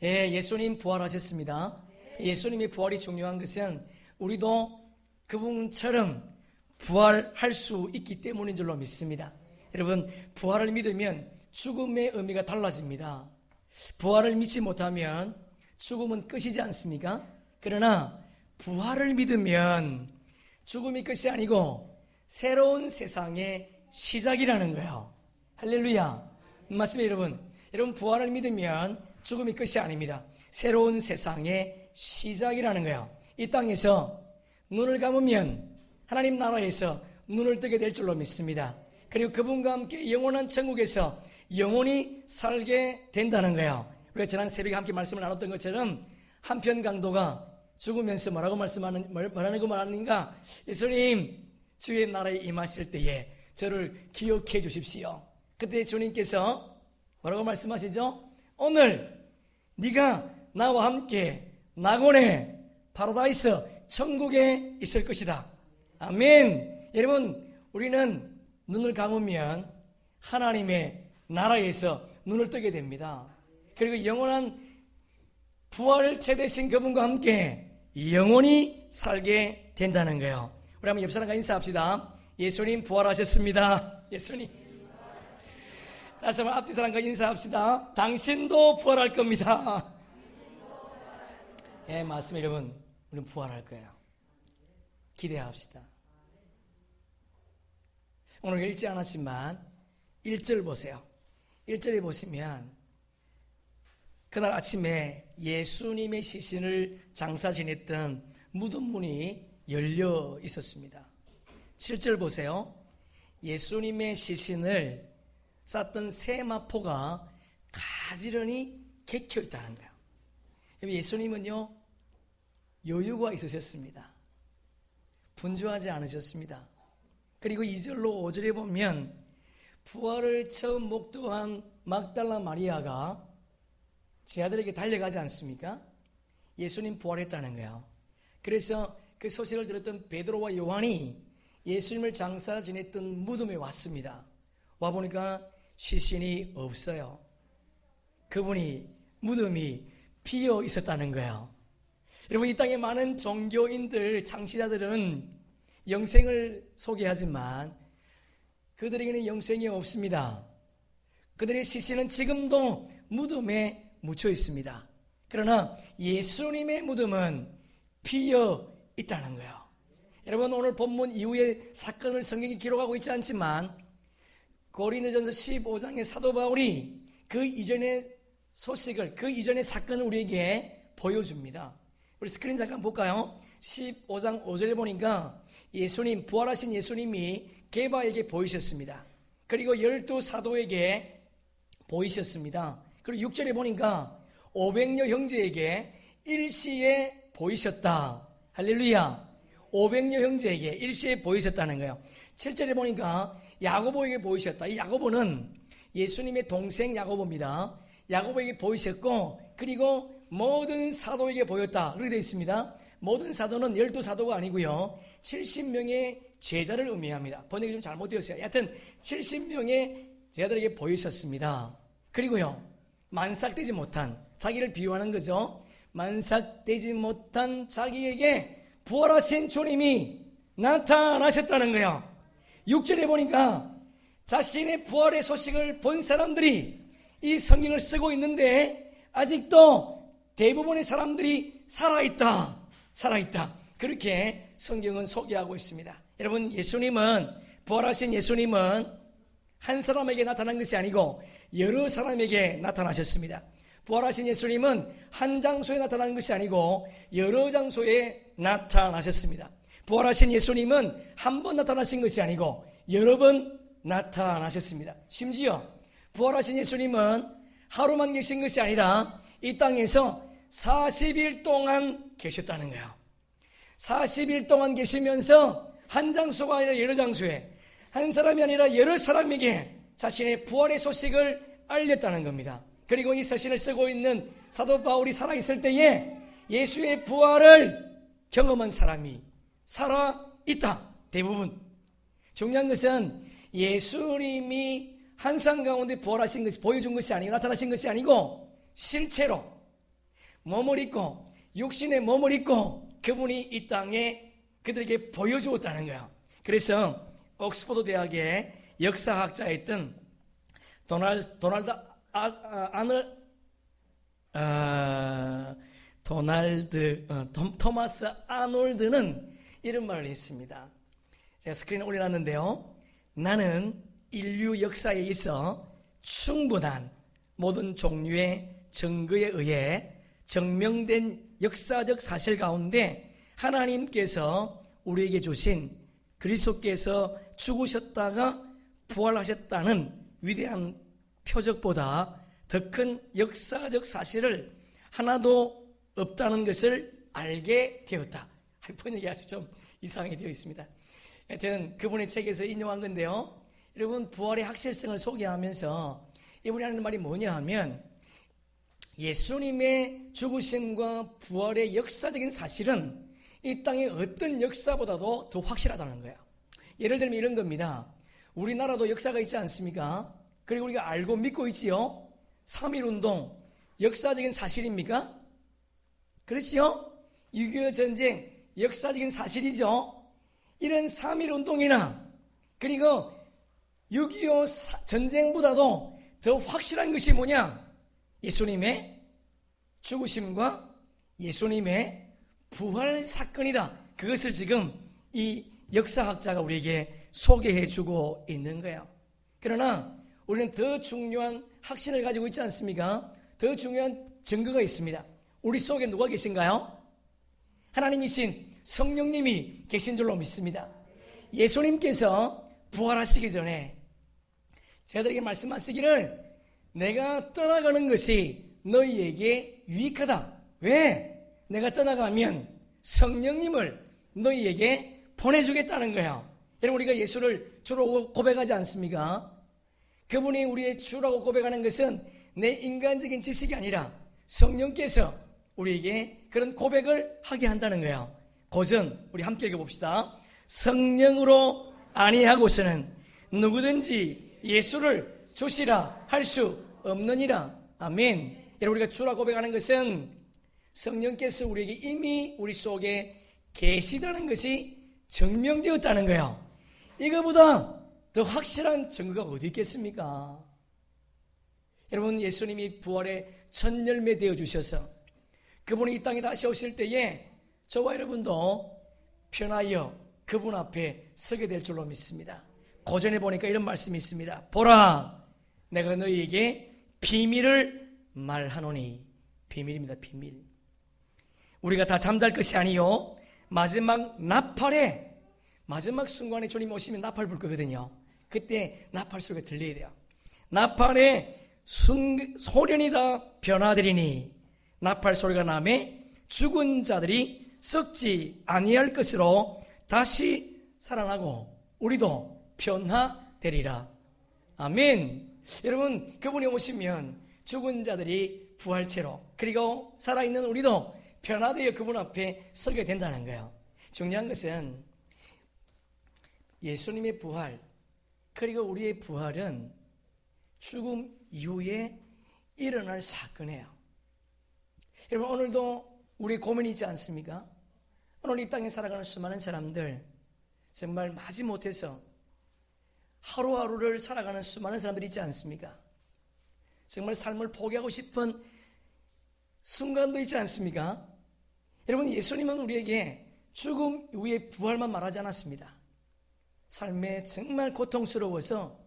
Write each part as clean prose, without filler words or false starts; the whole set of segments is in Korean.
예수님 부활하셨습니다. 예수님의 부활이 중요한 것은 우리도 그분처럼 부활할 수 있기 때문인 줄로 믿습니다. 여러분, 부활을 믿으면 죽음의 의미가 달라집니다. 부활을 믿지 못하면 죽음은 끝이지 않습니까? 그러나 부활을 믿으면 죽음이 끝이 아니고 새로운 세상의 시작이라는 거예요. 할렐루야. 맞습니다, 여러분. 여러분, 부활을 믿으면 죽음이 끝이 아닙니다. 새로운 세상의 시작이라는 거예요. 이 땅에서 눈을 감으면 하나님 나라에서 눈을 뜨게 될 줄로 믿습니다. 그리고 그분과 함께 영원한 천국에서 영원히 살게 된다는 거예요. 우리가 지난 새벽에 함께 말씀을 나눴던 것처럼 한편 강도가 죽으면서 뭐라고 말하는가? 예수님, 주의 나라에 임하실 때에 저를 기억해 주십시오. 그때 주님께서 뭐라고 말씀하시죠? 오늘 네가 나와 함께 낙원의 파라다이스 천국에 있을 것이다. 아멘. 여러분, 우리는 눈을 감으면 하나님의 나라에서 눈을 뜨게 됩니다. 그리고 영원한 부활체 되신 그분과 함께 영원히 살게 된다는 거예요. 우리 한번 옆 사람과 인사합시다. 예수님 부활하셨습니다. 예수님. 다시 한번 앞뒤 사람과 인사합시다. 당신도 부활할 겁니다. 예, 맞습니다, 여러분. 우리는 부활할 거예요. 기대합시다. 오늘 읽지 않았지만 1절 보세요. 1절에 보시면 그날 아침에 예수님의 시신을 장사 지냈던 무덤 문이 열려 있었습니다. 7절 보세요. 예수님의 시신을 쌌던 세마포가 가지런히 개켜 있다는 거예요. 예수님은요, 여유가 있으셨습니다. 분주하지 않으셨습니다. 그리고 2절로 5절에 보면 부활을 처음 목도한 막달라 마리아가 제 아들에게 달려가지 않습니까? 예수님 부활했다는 거예요. 그래서 그 소식을 들었던 베드로와 요한이 예수님을 장사 지냈던 무덤에 왔습니다. 와보니까 시신이 없어요. 그분이 무덤이 비어 있었다는 거예요. 여러분, 이 땅에 많은 종교인들, 창시자들은 영생을 소개하지만 그들에게는 영생이 없습니다. 그들의 시신은 지금도 무덤에 묻혀 있습니다. 그러나 예수님의 무덤은 비어 있다는 거예요. 여러분, 오늘 본문 이후의 사건을 성경이 기록하고 있지 않지만 고린도전서 15장의 사도 바울이 그 이전의 소식을, 그 이전의 사건을 우리에게 보여줍니다. 우리 스크린 잠깐 볼까요? 15장 5절에 보니까 예수님, 부활하신 예수님이 게바에게 보이셨습니다. 그리고 12사도에게 보이셨습니다. 그리고 6절에 보니까 500여 형제에게 일시에 보이셨다. 할렐루야. 500여 형제에게 일시에 보이셨다는 거예요. 7절에 보니까 야고보에게 보이셨다. 이 야고보는 예수님의 동생 야고보입니다. 야고보에게 보이셨고, 그리고 모든 사도에게 보였다. 그렇게 되어 있습니다. 모든 사도는 12사도가 아니고요, 70명의 제자를 의미합니다. 번역이 좀 잘못되었어요. 여하튼 70명의 제자들에게 보이셨습니다. 그리고요, 만삭되지 못한, 자기를 비유하는 거죠. 만삭되지 못한 자기에게 부활하신 주님이 나타나셨다는 거예요. 6절에 보니까 자신의 부활의 소식을 본 사람들이 이 성경을 쓰고 있는데 아직도 대부분의 사람들이 살아있다. 그렇게 성경은 소개하고 있습니다. 여러분, 예수님은, 부활하신 예수님은 한 사람에게 나타난 것이 아니고 여러 사람에게 나타나셨습니다. 부활하신 예수님은 한 장소에 나타난 것이 아니고 여러 장소에 나타나셨습니다. 부활하신 예수님은 한 번 나타나신 것이 아니고 여러 번 나타나셨습니다. 심지어 부활하신 예수님은 하루만 계신 것이 아니라 이 땅에서 40일 동안 계셨다는 거예요. 40일 동안 계시면서 한 장소가 아니라 여러 장소에, 한 사람이 아니라 여러 사람에게 자신의 부활의 소식을 알렸다는 겁니다. 그리고 이 서신을 쓰고 있는 사도 바울이 살아있을 때에 예수의 부활을 경험한 사람이 살아있다. 대부분. 중요한 것은 예수님이 한상 가운데 부활하신 것이, 보여준 것이 아니고, 나타나신 것이 아니고 실제로 몸을 입고 육신의 몸을 입고 그분이 이 땅에 그들에게 보여주었다는 거예요. 그래서 옥스퍼드 대학의 역사학자였던 토마스 아놀드는 이런 말을 했습니다. 제가 스크린에 올려놨는데요. 나는 인류 역사에 있어 충분한 모든 종류의 증거에 의해 증명된 역사적 사실 가운데 하나님께서 우리에게 주신 그리스도께서 죽으셨다가 부활하셨다는 위대한 표적보다 더 큰 역사적 사실을 하나도 없다는 것을 알게 되었다. 번역이 아주 좀 이상하게 되어 있습니다. 하여튼 그분의 책에서 인용한 건데요. 여러분, 부활의 확실성을 소개하면서 이분이 하는 말이 뭐냐 하면 예수님의 죽으심과 부활의 역사적인 사실은 이 땅의 어떤 역사보다도 더 확실하다는 거예요. 예를 들면 이런 겁니다. 우리나라도 역사가 있지 않습니까? 그리고 우리가 알고 믿고 있지요. 3.1운동 역사적인 사실입니까? 그렇지요? 6.25 전쟁 역사적인 사실이죠. 이런 3.1운동이나 그리고 6.25 전쟁보다도 더 확실한 것이 뭐냐? 예수님의 죽으심과 예수님의 부활 사건이다. 그것을 지금 이 역사학자가 우리에게 소개해주고 있는 거예요. 그러나 우리는 더 중요한 확신을 가지고 있지 않습니까? 더 중요한 증거가 있습니다. 우리 속에 누가 계신가요? 하나님이신 성령님이 계신 줄로 믿습니다. 예수님께서 부활하시기 전에 저희들에게 말씀하시기를 내가 떠나가는 것이 너희에게 유익하다. 왜? 내가 떠나가면 성령님을 너희에게 보내주겠다는 거예요. 여러분, 우리가 예수를 주로 고백하지 않습니까? 그분이 우리의 주라고 고백하는 것은 내 인간적인 지식이 아니라 성령께서 우리에게 그런 고백을 하게 한다는 거예요. 고전 우리 함께 읽어봅시다. 성령으로 아니하고서는 누구든지 예수를 주시라 할 수 없느니라. 아멘. 여러분, 우리가 주라 고백하는 것은 성령께서 우리에게 이미 우리 속에 계시다는 것이 증명되었다는 거예요. 이거보다 더 확실한 증거가 어디 있겠습니까? 여러분, 예수님이 부활의 첫 열매 되어 주셔서 그분이 이 땅에 다시 오실 때에 저와 여러분도 편하여 그분 앞에 서게 될 줄로 믿습니다. 고전에 보니까 이런 말씀이 있습니다. 보라, 내가 너희에게 비밀을 말하노니. 비밀입니다. 비밀. 우리가 다 잠잘 것이 아니요 마지막 나팔에, 마지막 순간에 주님 오시면 나팔 불 거거든요. 그때 나팔 소리가 들려야 돼요. 나팔에 소련이 다 변화되리니 나팔 소리가 나매 죽은 자들이 썩지 아니할 것으로 다시 살아나고 우리도 변화되리라. 아멘. 여러분, 그분이 오시면 죽은 자들이 부활체로, 그리고 살아있는 우리도 변화되어 그분 앞에 서게 된다는 거예요. 중요한 것은 예수님의 부활, 그리고 우리의 부활은 죽음 이후에 일어날 사건이에요. 여러분, 오늘도 우리 고민이 있지 않습니까? 오늘 이 땅에 살아가는 수많은 사람들, 정말 마지못해서 하루하루를 살아가는 수많은 사람들이 있지 않습니까? 정말 삶을 포기하고 싶은 순간도 있지 않습니까? 여러분, 예수님은 우리에게 죽음 이후의 부활만 말하지 않았습니다. 삶에 정말 고통스러워서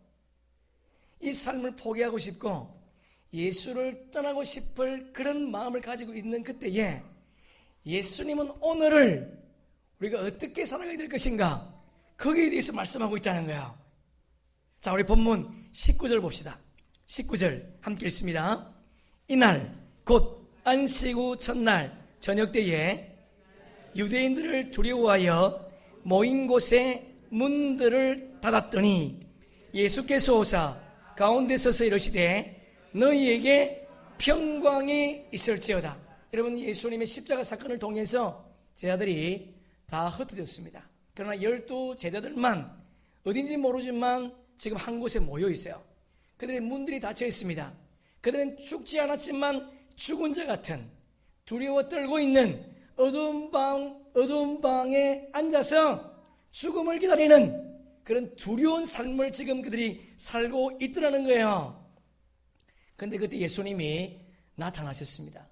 이 삶을 포기하고 싶고 예수를 떠나고 싶을 그런 마음을 가지고 있는 그때에 예수님은 오늘을 우리가 어떻게 살아가야 될 것인가, 거기에 대해서 말씀하고 있다는 거야. 자, 우리 본문 19절 봅시다. 19절 함께 읽습니다. 이날 곧 안식 후 첫날 저녁 때에 유대인들을 두려워하여 모인 곳에 문들을 닫았더니 예수께서 오사 가운데 서서 이르시되 너희에게 평강이 있을지어다. 여러분, 예수님의 십자가 사건을 통해서 제자들이 다 흩어졌습니다. 그러나 12 제자들만 어딘지 모르지만 지금 한 곳에 모여 있어요. 그들의 문들이 닫혀 있습니다. 그들은 죽지 않았지만 죽은 자 같은 두려워 떨고 있는 어두운 방에 앉아서 죽음을 기다리는 그런 두려운 삶을 지금 그들이 살고 있더라는 거예요. 그런데 그때 예수님이 나타나셨습니다.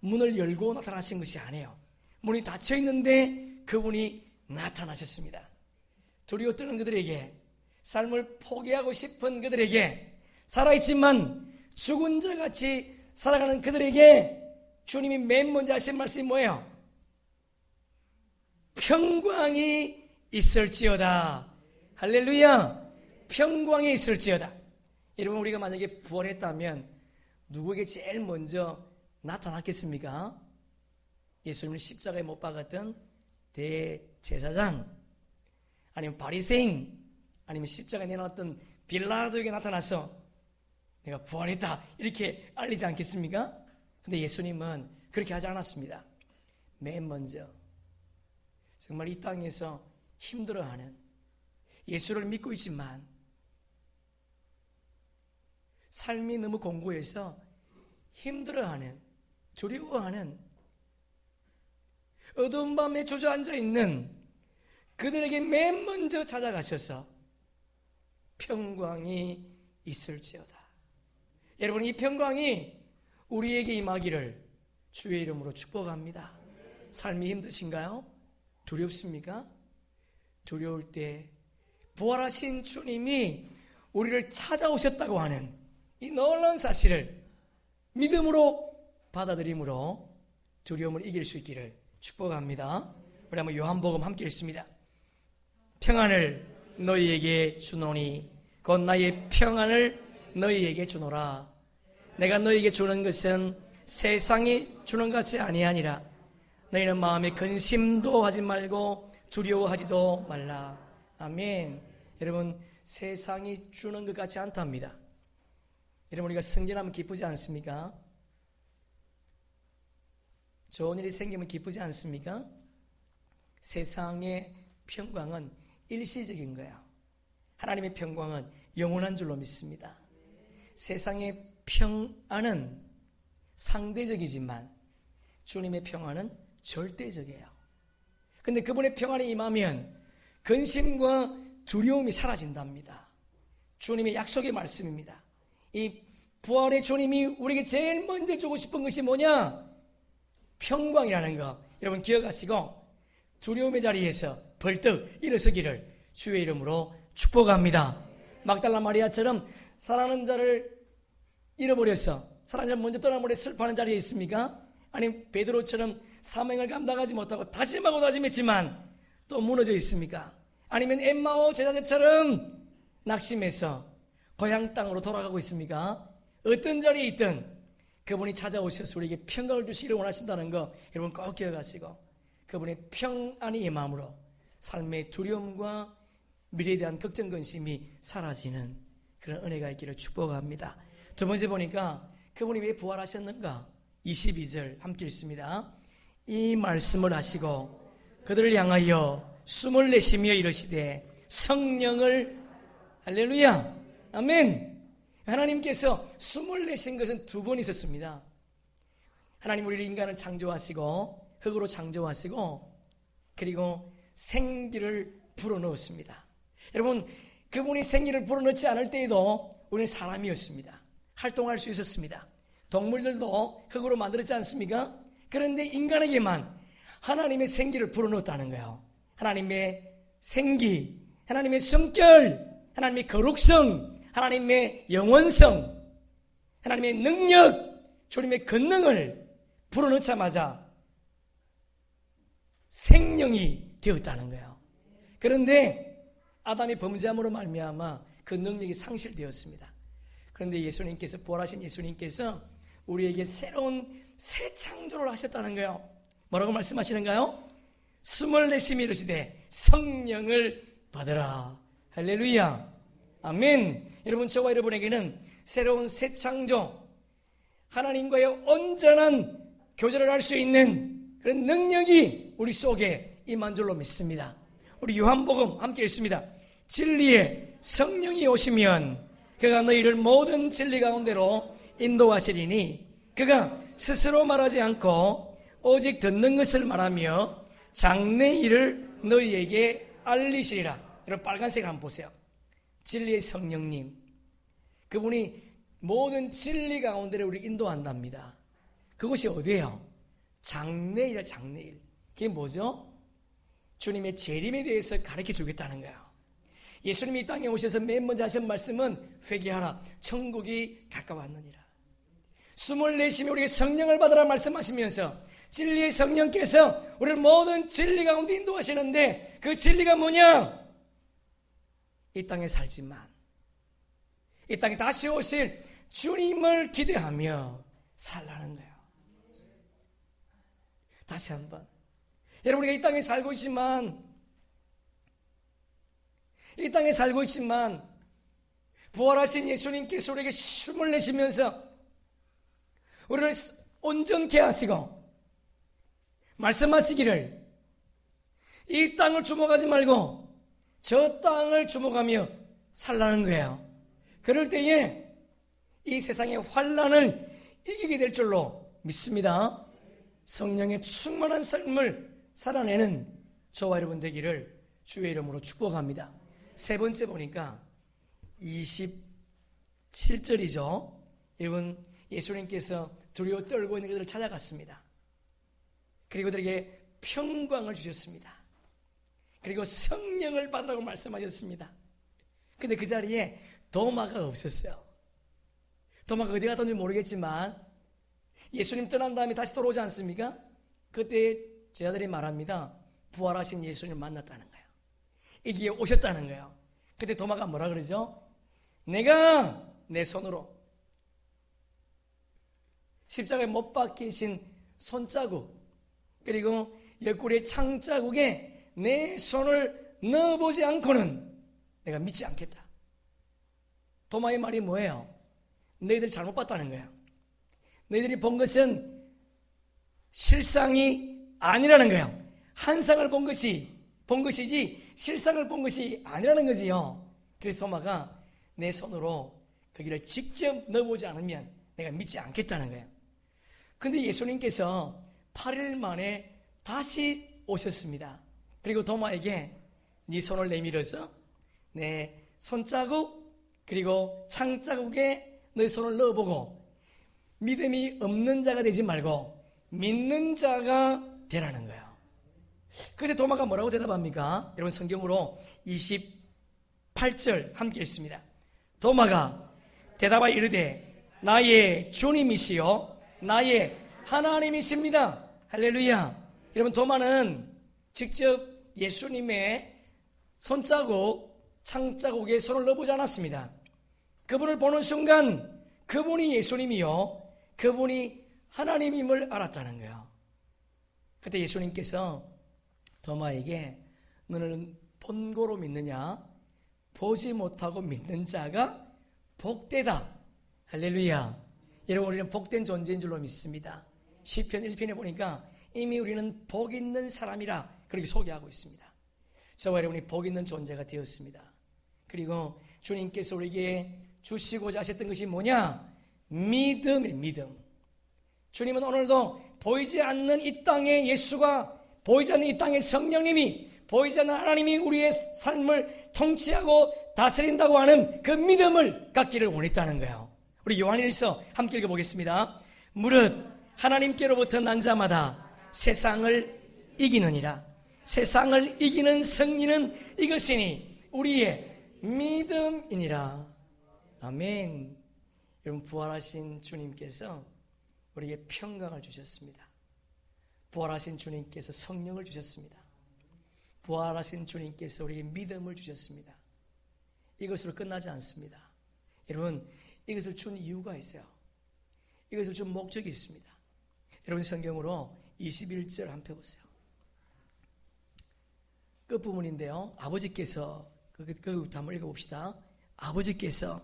문을 열고 나타나신 것이 아니에요. 문이 닫혀 있는데 그분이 나타나셨습니다. 두려워 떠는 그들에게, 삶을 포기하고 싶은 그들에게, 살아있지만 죽은 자같이 살아가는 그들에게 주님이 맨 먼저 하신 말씀이 뭐예요? 평강이 있을지어다. 할렐루야. 평강이 있을지어다. 여러분, 우리가 만약에 부활했다면 누구에게 제일 먼저 나타났겠습니까? 예수님을 십자가에 못 박았던 대제사장, 아니면 바리새인, 아니면 십자가에 내놨던 빌라도에게 나타나서 내가 부활했다 이렇게 알리지 않겠습니까? 근데 예수님은 그렇게 하지 않았습니다. 맨 먼저 정말 이 땅에서 힘들어하는, 예수를 믿고 있지만 삶이 너무 공고해서 힘들어하는, 두려워하는, 어두운 밤에 주저앉아 있는 그들에게 맨 먼저 찾아가셔서 평강이 있을지어다. 여러분, 이 평강이 우리에게 임하기를 주의 이름으로 축복합니다. 삶이 힘드신가요? 두렵습니까? 두려울 때 부활하신 주님이 우리를 찾아오셨다고 하는 이 놀라운 사실을 믿음으로 받아들임으로 두려움을 이길 수 있기를 축복합니다. 우리 한번 요한복음 함께 읽습니다. 평안을 너희에게 주노니 곧 나의 평안을 너희에게 주노라. 내가 너희에게 주는 것은 세상이 주는 것 같이 아니하니라. 너희는 마음에 근심도 하지 말고 두려워하지도 말라. 아멘. 여러분, 세상이 주는 것 같지 않답니다. 여러분, 우리가 승진하면 기쁘지 않습니까? 좋은 일이 생기면 기쁘지 않습니까? 세상의 평강은 일시적인 거예요. 하나님의 평강은 영원한 줄로 믿습니다. 세상의 평안은 상대적이지만 주님의 평안은 절대적이에요. 근데 그분의 평안이 임하면 근심과 두려움이 사라진답니다. 주님의 약속의 말씀입니다. 이 부활의 주님이 우리에게 제일 먼저 주고 싶은 것이 뭐냐? 평강이라는 거 여러분 기억하시고 두려움의 자리에서 벌떡 일어서기를 주의 이름으로 축복합니다. 막달라 마리아처럼 사랑하는 자를 잃어버려서 사랑하는 자를 먼저 떠나버려 슬퍼하는 자리에 있습니까? 아니면 베드로처럼 사명을 감당하지 못하고 다짐하고 다짐했지만 또 무너져 있습니까? 아니면 엠마오 제자들처럼 낙심해서 고향 땅으로 돌아가고 있습니까? 어떤 자리에 있든 그분이 찾아오셔서 우리에게 평강을 주시기를 원하신다는 거 여러분 꼭 기억하시고 그분의 평안이 임함으로 삶의 두려움과 미래에 대한 걱정 근심이 사라지는 그런 은혜가 있기를 축복합니다. 두 번째 보니까 그분이 왜 부활하셨는가? 22절 함께 읽습니다. 이 말씀을 하시고 그들을 향하여 숨을 내쉬며 이르시되 성령을 할렐루야 아멘. 하나님께서 숨을 내신 것은 두 번 있었습니다. 하나님 우리 인간을 창조하시고 흙으로 창조하시고 그리고 생기를 불어넣었습니다. 여러분 그분이 생기를 불어넣지 않을 때에도 우리는 사람이었습니다. 활동할 수 있었습니다. 동물들도 흙으로 만들었지 않습니까? 그런데 인간에게만 하나님의 생기를 불어넣었다는 거예요. 하나님의 생기, 하나님의 성결, 하나님의 거룩성, 하나님의 영원성, 하나님의 능력, 주님의 권능을 불어넣자마자 생명이 되었다는 거예요. 그런데 아담이 범죄함으로 말미암아 그 능력이 상실되었습니다. 그런데 예수님께서 부활하신 예수님께서 우리에게 새로운 새 창조를 하셨다는 거예요. 뭐라고 말씀하시는가요? 숨을 내쉬며 이르시되 성령을 받으라. 할렐루야 아멘. 여러분 저와 여러분에게는 새로운 새 창조 하나님과의 온전한 교제를 할 수 있는 그런 능력이 우리 속에 임한 줄로 믿습니다. 우리 요한복음 함께 읽습니다. 진리의 성령이 오시면 그가 너희를 모든 진리 가운데로 인도하시리니 그가 스스로 말하지 않고 오직 듣는 것을 말하며 장래일을 너희에게 알리시리라. 여러분 빨간색 한번 보세요. 진리의 성령님, 그분이 모든 진리 가운데를 우리 인도한답니다. 그것이 어디예요? 장래일이야. 장래일. 그게 뭐죠? 주님의 재림에 대해서 가르쳐 주겠다는 거예요. 예수님이 이 땅에 오셔서 맨 먼저 하신 말씀은 회개하라, 천국이 가까웠느니라. 숨을 내쉬며 우리에게 성령을 받으라 말씀하시면서 진리의 성령께서 우리를 모든 진리 가운데 인도하시는데, 그 진리가 뭐냐? 이 땅에 살지만 이 땅에 다시 오실 주님을 기대하며 살라는 거예요. 다시 한번, 여러분, 우리가 이 땅에 살고 있지만 부활하신 예수님께서 우리에게 숨을 내쉬면서 우리를 온전케 하시고 말씀하시기를 이 땅을 주목하지 말고 저 땅을 주목하며 살라는 거예요. 그럴 때에 이 세상의 환난을 이기게 될 줄로 믿습니다. 성령의 충만한 삶을 살아내는 저와 여러분 되기를 주의 이름으로 축복합니다. 세 번째 보니까 27절이죠. 여러분, 예수님께서 두려워 떨고 있는 그들을 찾아갔습니다. 그리고 그들에게 평강을 주셨습니다. 그리고 성령을 받으라고 말씀하셨습니다. 근데 그 자리에 도마가 없었어요. 도마가 어디 갔던지 모르겠지만 예수님 떠난 다음에 다시 돌아오지 않습니까? 그때 제자들이 말합니다. 부활하신 예수님을 만났다는 거예요. 이기에 오셨다는 거예요. 그때 도마가 뭐라 그러죠? 내가 내 손으로 십자가에 못 박히신 손자국, 그리고 옆구리의 창자국에 내 손을 넣어보지 않고는 내가 믿지 않겠다. 도마의 말이 뭐예요? 너희들 잘못 봤다는 거예요. 너희들이 본 것은 실상이 아니라는 거예요. 한상을 본 것이지 실상을 본 것이 아니라는 거지요. 그래서 도마가 내 손으로 거기를 직접 넣어보지 않으면 내가 믿지 않겠다는 거예요. 근데 예수님께서 8일 만에 다시 오셨습니다. 그리고 도마에게 네 손을 내밀어서 내 손자국 그리고 창자국에 너의 손을 넣어보고 믿음이 없는 자가 되지 말고 믿는 자가 되라는 거예요. 그때 도마가 뭐라고 대답합니까? 여러분, 성경으로 28절 함께 읽습니다. 도마가 대답하여 이르되 나의 주님이시요 나의 하나님이십니다. 할렐루야. 여러분, 도마는 직접 예수님의 손자국, 창자국에 손을 넣어보지 않았습니다. 그분을 보는 순간 그분이 예수님이요 그분이 하나님임을 알았다는 거예요. 그때 예수님께서 도마에게 너는 본고로 믿느냐? 보지 못하고 믿는 자가 복되다. 할렐루야. 여러분, 우리는 복된 존재인 줄로 믿습니다. 시편 1편에 보니까 이미 우리는 복 있는 사람이라 그렇게 소개하고 있습니다. 저와 여러분이 복 있는 존재가 되었습니다. 그리고 주님께서 우리에게 주시고자 하셨던 것이 뭐냐? 믿음. 주님은 오늘도 보이지 않는 이 땅에 예수가, 보이지 않는 이 땅에 성령님이, 보이지 않는 하나님이 우리의 삶을 통치하고 다스린다고 하는 그 믿음을 갖기를 원했다는 거예요. 우리 요한일서 함께 읽어보겠습니다. 무릇 하나님께로부터 난 자마다 세상을 이기느니라. 세상을 이기는 승리는 이것이니 우리의 믿음이니라. 아멘. 여러분, 부활하신 주님께서 우리에게 평강을 주셨습니다. 부활하신 주님께서 성령을 주셨습니다. 부활하신 주님께서 우리에게 믿음을 주셨습니다. 이것으로 끝나지 않습니다. 여러분, 이것을 준 이유가 있어요. 이것을 준 목적이 있습니다. 여러분, 성경으로 21절 한번 펴보세요. 끝부분인데요. 아버지께서, 그거부터 한번 읽어봅시다. 아버지께서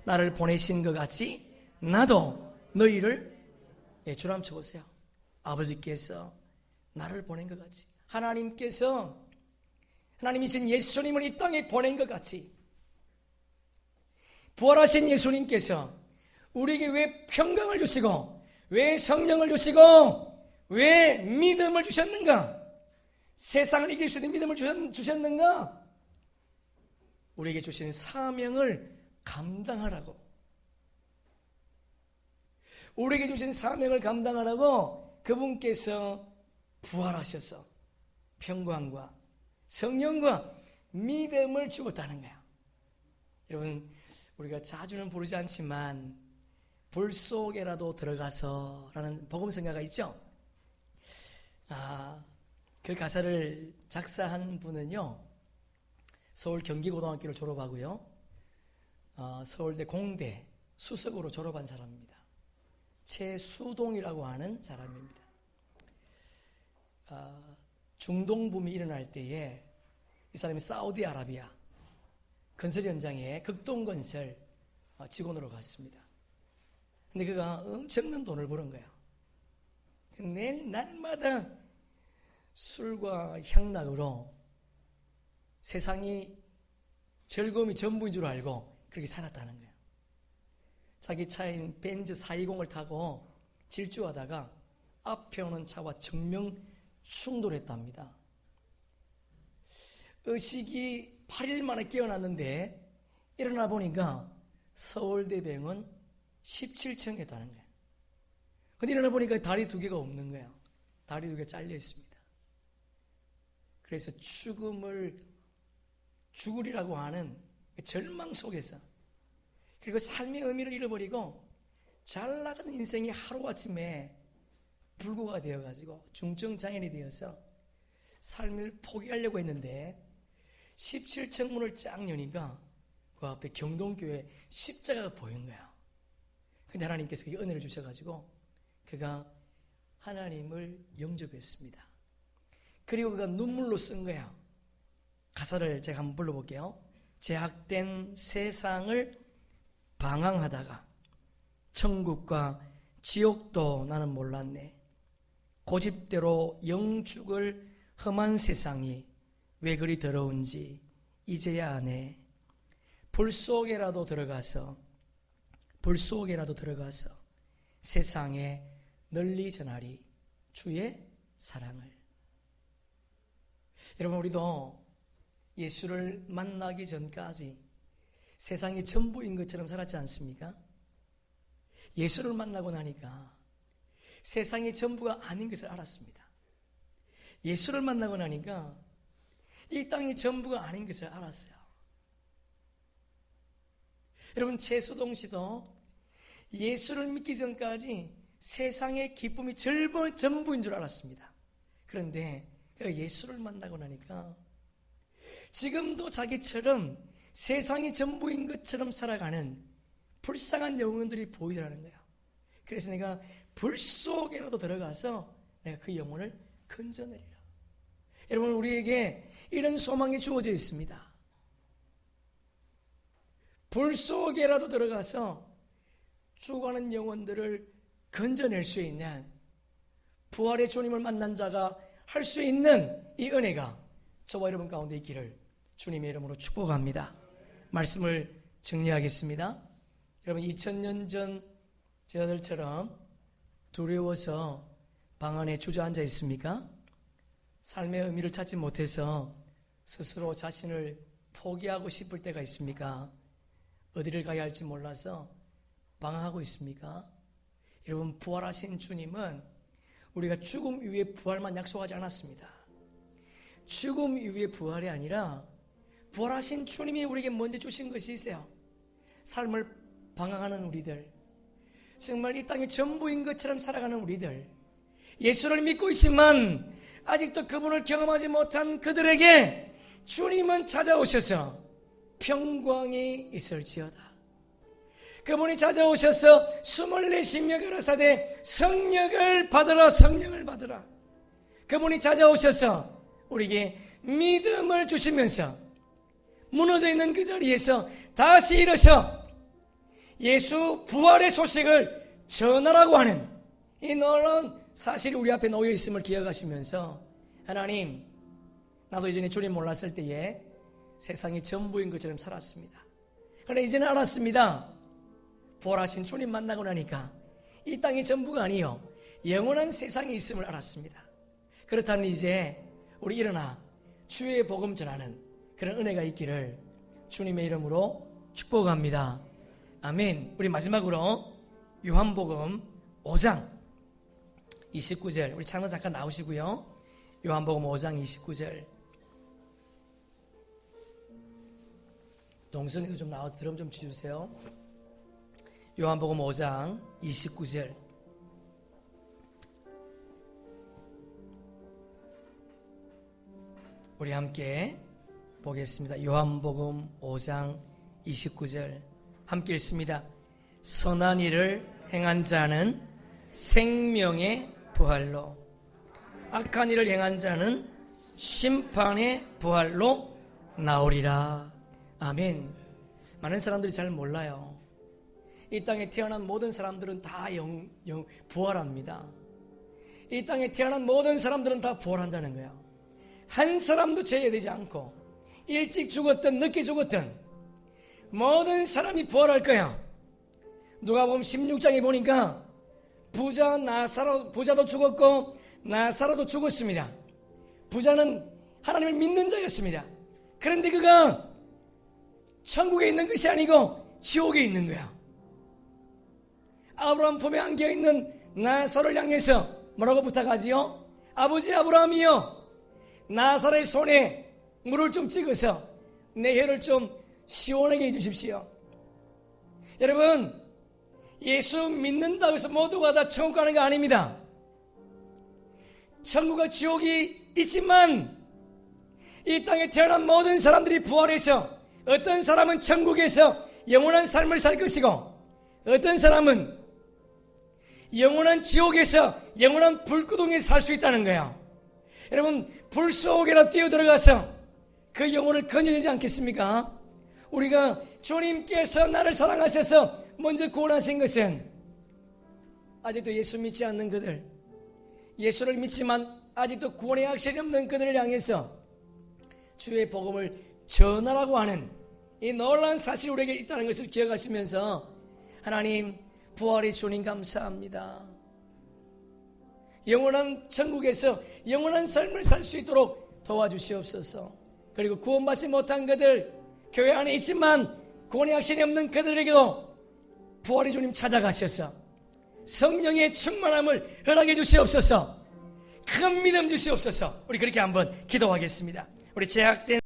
나를 보내신 것 같이 나도 너희를, 줄 한번 쳐보세요. 아버지께서 나를 보낸 것 같이, 하나님이신 예수님을 이 땅에 보낸 것 같이 부활하신 예수님께서 우리에게 왜 평강을 주시고 왜 성령을 주시고 왜 믿음을 주셨는가? 세상을 이길 수 있는 믿음을 주셨는가? 우리에게 주신 사명을 감당하라고. 우리에게 주신 사명을 감당하라고 그분께서 부활하셔서 평강과 성령과 믿음을 주었다는 거야. 여러분, 우리가 자주는 부르지 않지만 불 속에라도 들어가서 라는 복음성가가 있죠. 그 가사를 작사한 분은요, 서울 경기고등학교를 졸업하고요, 서울대 공대 수석으로 졸업한 사람입니다. 최수동이라고 하는 사람입니다. 중동붐이 일어날 때에 이 사람이 사우디아라비아 건설 현장에 극동건설 직원으로 갔습니다. 근데 그가 엄청난 돈을 버는 거야. 매일 날마다 술과 향락으로 세상이 즐거움이 전부인 줄 알고 그렇게 살았다는 거야. 자기 차인 벤츠 420을 타고 질주하다가 앞에 오는 차와 정면 충돌했답니다. 의식이 8일 만에 깨어났는데 일어나 보니까 서울대병원 17층에 있다는 거예요. 근데 일어나 보니까 다리 2개가 없는 거예요. 다리 2개 잘려 있습니다. 그래서 죽으리라고 하는 절망 속에서, 그리고 삶의 의미를 잃어버리고 잘 나가는 인생이 하루아침에 불구가 되어가지고 중증장애인이 되어서 삶을 포기하려고 했는데 17층 문을 쫙 여니까 그 앞에 경동교회 십자가가 보인 거야. 근데 하나님께서 그게 은혜를 주셔가지고 그가 하나님을 영접했습니다. 그리고 그가 눈물로 쓴 거야. 가사를 제가 한번 불러볼게요. 제약된 세상을 방황하다가 천국과 지옥도 나는 몰랐네. 고집대로 영축을 험한 세상이 왜 그리 더러운지 이제야 아네. 불 속에라도 들어가서 세상에 널리 전하리 주의 사랑을. 여러분, 우리도 예수를 만나기 전까지 세상이 전부인 것처럼 살았지 않습니까? 예수를 만나고 나니까 세상이 전부가 아닌 것을 알았습니다. 예수를 만나고 나니까 이 땅이 전부가 아닌 것을 알았어요. 여러분, 최수동 씨도 예수를 믿기 전까지 세상의 기쁨이 전부인 줄 알았습니다. 그런데 그가 예수를 만나고 나니까 지금도 자기처럼 세상이 전부인 것처럼 살아가는 불쌍한 영혼들이 보이더라는 거예요. 그래서 내가 불 속에라도 들어가서 내가 그 영혼을 건져내리라. 여러분, 우리에게 이런 소망이 주어져 있습니다. 불 속에라도 들어가서 죽어가는 영혼들을 건져낼 수 있는, 부활의 주님을 만난 자가 할 수 있는 이 은혜가 저와 여러분 가운데 있기를 주님의 이름으로 축복합니다. 말씀을 정리하겠습니다. 여러분, 2000년 전 제자들처럼 두려워서 방 안에 주저앉아 있습니까? 삶의 의미를 찾지 못해서 스스로 자신을 포기하고 싶을 때가 있습니까? 어디를 가야 할지 몰라서 방황하고 있습니까? 여러분, 부활하신 주님은 우리가 죽음 이후의 부활만 약속하지 않았습니다. 죽음 이후의 부활이 아니라 부활하신 주님이 우리에게 먼저 주신 것이 있어요. 삶을 방황하는 우리들, 정말 이 땅의 전부인 것처럼 살아가는 우리들, 예수를 믿고 있지만 아직도 그분을 경험하지 못한 그들에게 주님은 찾아오셔서 평강이 있을지어다. 그분이 찾아오셔서 24신명 가라사대 성령을 받으라, 성령을 받으라. 그분이 찾아오셔서 우리에게 믿음을 주시면서 무너져 있는 그 자리에서 다시 일어서 예수 부활의 소식을 전하라고 하는 이 놀라운 사실이 우리 앞에 놓여 있음을 기억하시면서, 하나님, 나도 이전에 주님 몰랐을 때에 세상이 전부인 것처럼 살았습니다. 그러나 이제는 알았습니다. 부활하신 주님 만나고 나니까 이 땅이 전부가 아니요 영원한 세상에 있음을 알았습니다. 그렇다면 이제 우리 일어나 주의 복음 전하는 그런 은혜가 있기를 주님의 이름으로 축복합니다. 아멘. 우리 마지막으로 요한복음 5장 29절, 우리 창문 잠깐 나오시고요. 요한복음 5장 29절. 동선이도 좀 나와서 드럼 좀 치주세요. 요한복음 5장 29절. 우리 함께 보겠습니다. 요한복음 5장 29절 함께 읽습니다. 선한 일을 행한 자는 생명의 부활로, 악한 일을 행한 자는 심판의 부활로 나오리라. 아멘. 많은 사람들이 잘 몰라요. 이 땅에 태어난 모든 사람들은 다 부활합니다. 이 땅에 태어난 모든 사람들은 다 부활한다는 거예요. 한 사람도 제외되지 않고 일찍 죽었든 늦게 죽었든 모든 사람이 부활할 거야. 누가복음 16장에 보니까 부자도 죽었고 나사로도 죽었습니다. 부자는 하나님을 믿는 자였습니다. 그런데 그가 천국에 있는 것이 아니고 지옥에 있는 거야. 아브라함 품에 안겨있는 나사로를 향해서 뭐라고 부탁하지요? 아버지 아브라함이여, 나사로의 손에 물을 좀 찍어서 내 혀를 좀 시원하게 해주십시오. 여러분, 예수 믿는다고 해서 모두가 다 천국 가는 거 아닙니다. 천국과 지옥이 있지만 이 땅에 태어난 모든 사람들이 부활해서 어떤 사람은 천국에서 영원한 삶을 살 것이고 어떤 사람은 영원한 지옥에서 영원한 불구덩이에 살 수 있다는 거예요. 여러분, 불 속에나 뛰어들어가서 그 영혼을 건져내지 않겠습니까? 우리가 주님께서 나를 사랑하셔서 먼저 구원하신 것은 아직도 예수 믿지 않는 그들, 예수를 믿지만 아직도 구원의 확신이 없는 그들을 향해서 주의 복음을 전하라고 하는 이 놀라운 사실이 우리에게 있다는 것을 기억하시면서 하나님, 부활의 주님 감사합니다. 영원한 천국에서 영원한 삶을 살 수 있도록 도와주시옵소서. 그리고 구원받지 못한 그들, 교회 안에 있지만 구원의 확신이 없는 그들에게도 부활의 주님 찾아가셔서 성령의 충만함을 허락해 주시옵소서. 큰 믿음 주시옵소서. 우리 그렇게 한번 기도하겠습니다. 우리 제약된